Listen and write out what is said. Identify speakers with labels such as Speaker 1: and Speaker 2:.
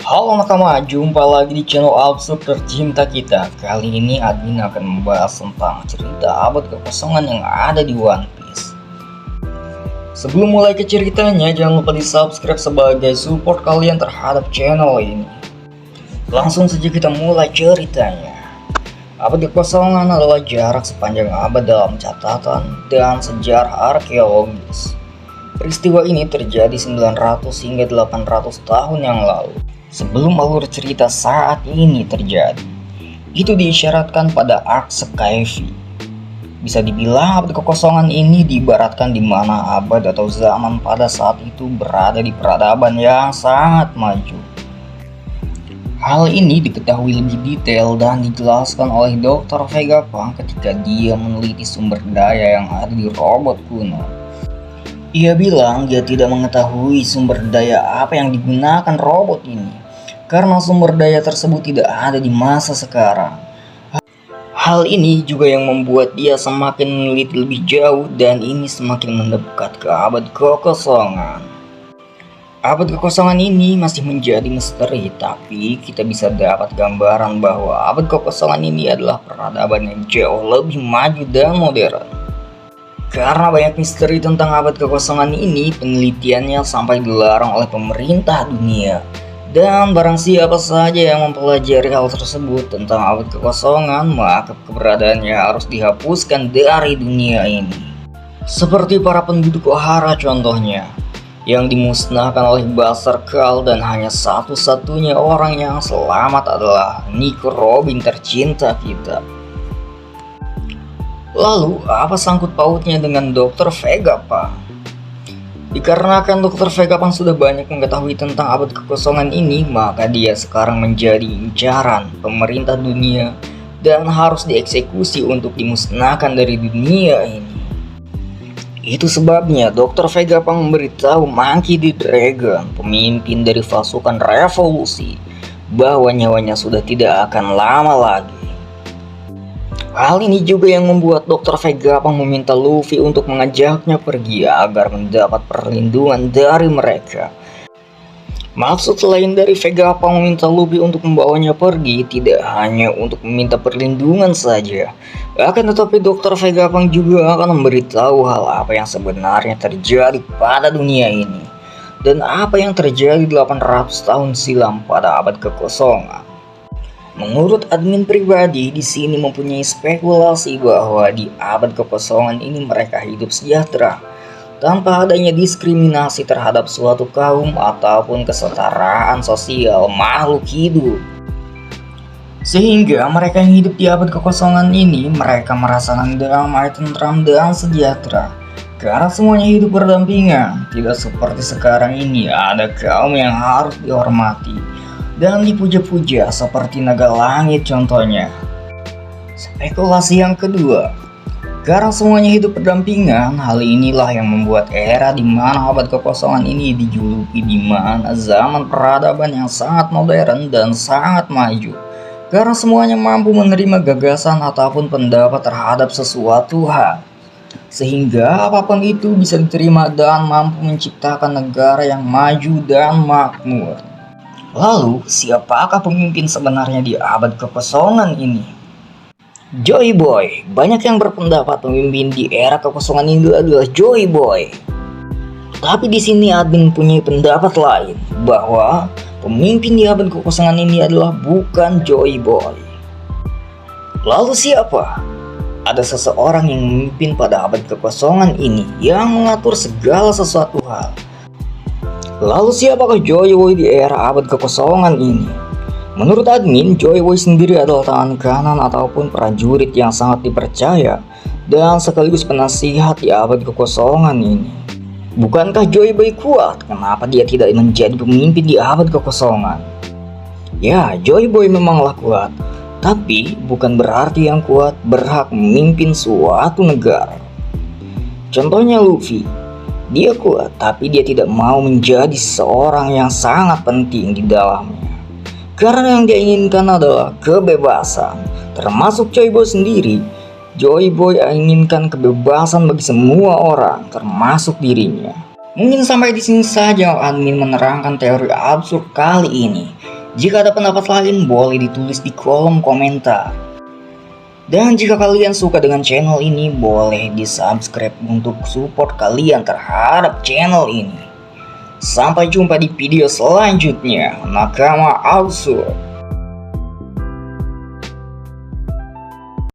Speaker 1: Halo nakama, jumpa lagi di channel Absurd tercinta kita. Kali ini admin akan membahas tentang cerita abad kekosongan yang ada di One Piece. Sebelum mulai ke ceritanya, jangan lupa di subscribe sebagai support kalian terhadap channel ini. Langsung saja kita mulai ceritanya. Abad kekosongan adalah jarak sepanjang abad dalam catatan dan sejarah arkeologis. Peristiwa ini terjadi 900 hingga 800 tahun yang lalu. Sebelum alur cerita saat ini terjadi, itu diisyaratkan pada Ark Skyfi. Bisa dibilang abad kekosongan ini diibaratkan di mana abad atau zaman pada saat itu berada di peradaban yang sangat maju. Hal ini diketahui lebih detail dan dijelaskan oleh Dr. Vegapunk ketika dia meneliti sumber daya yang ada di robot kuno. Ia bilang dia tidak mengetahui sumber daya apa yang digunakan robot ini, karena sumber daya tersebut tidak ada di masa sekarang. Hal ini juga yang membuat dia semakin meneliti lebih jauh dan ini semakin mendekat ke abad kekosongan. Abad kekosongan ini masih menjadi misteri, tapi kita bisa dapat gambaran bahwa abad kekosongan ini adalah peradaban yang jauh lebih maju dan modern. Karena banyak misteri tentang abad kekosongan ini, penelitiannya sampai dilarang oleh pemerintah dunia. Dan barang siapa saja yang mempelajari hal tersebut tentang abad kekosongan, maka keberadaannya harus dihapuskan dari dunia ini. Seperti para penduduk Ohara contohnya, yang dimusnahkan oleh Buster Call, dan hanya satu-satunya orang yang selamat adalah Nico Robin tercinta kita. Lalu, apa sangkut pautnya dengan Dr. Vegapunk? Dikarenakan Dr. Vegapunk sudah banyak mengetahui tentang abad kekosongan ini, maka dia sekarang menjadi incaran pemerintah dunia dan harus dieksekusi untuk dimusnahkan dari dunia ini. Itu sebabnya Dr. Vegapunk memberitahu Monkey D. Dragon, pemimpin dari pasukan revolusi, bahwa nyawanya sudah tidak akan lama lagi. Hal ini juga yang membuat Dr. Vegapunk meminta Luffy untuk mengajaknya pergi agar mendapat perlindungan dari mereka. Maksud lain dari Vegapunk meminta Luffy untuk membawanya pergi tidak hanya untuk meminta perlindungan saja, akan tetapi Dr. Vegapunk juga akan memberitahu hal apa yang sebenarnya terjadi pada dunia ini dan apa yang terjadi 800 tahun silam pada abad kekosongan. Menurut admin pribadi, di sini mempunyai spekulasi bahwa di abad kekosongan ini mereka hidup sejahtera tanpa adanya diskriminasi terhadap suatu kaum ataupun kesetaraan sosial makhluk hidup. Sehingga mereka yang hidup di abad kekosongan ini mereka merasakan damai, tentram, dan sejahtera. Karena semuanya hidup berdampingan, tidak seperti sekarang ini ada kaum yang harus dihormati dan dipuja-puja seperti naga langit contohnya. Spekulasi yang kedua, karena semuanya hidup berdampingan, hal inilah yang membuat era di mana abad kekosongan ini dijuluki di mana zaman peradaban yang sangat modern dan sangat maju. Karena semuanya mampu menerima gagasan ataupun pendapat terhadap sesuatu hal, sehingga apapun itu bisa diterima dan mampu menciptakan negara yang maju dan makmur. Lalu, siapakah pemimpin sebenarnya di abad kekosongan ini? Joy Boy. Banyak yang berpendapat pemimpin di era kekosongan ini adalah Joy Boy. Tapi di sini admin punya pendapat lain bahwa pemimpin di abad kekosongan ini adalah bukan Joy Boy. Lalu siapa? Ada seseorang yang memimpin pada abad kekosongan ini yang mengatur segala sesuatu hal. Lalu siapakah Joy Boy di era abad kekosongan ini? Menurut admin, Joy Boy sendiri adalah tangan kanan ataupun prajurit yang sangat dipercaya dan sekaligus penasihat di abad kekosongan ini. Bukankah Joy Boy kuat? Kenapa dia tidak menjadi pemimpin di abad kekosongan? Ya, Joy Boy memanglah kuat, tapi bukan berarti yang kuat berhak memimpin suatu negara. Contohnya Luffy. Dia kuat, tapi dia tidak mau menjadi seorang yang sangat penting di dalamnya. Karena yang dia inginkan adalah kebebasan. Termasuk Joy Boy sendiri. Joy Boy inginkan kebebasan bagi semua orang, termasuk dirinya. Mungkin sampai di sini saja admin menerangkan teori absurd kali ini. Jika ada pendapat lain boleh ditulis di kolom komentar. Dan jika kalian suka dengan channel ini boleh di subscribe untuk support kalian terhadap channel ini. Sampai jumpa di video selanjutnya. Nakama Outsu.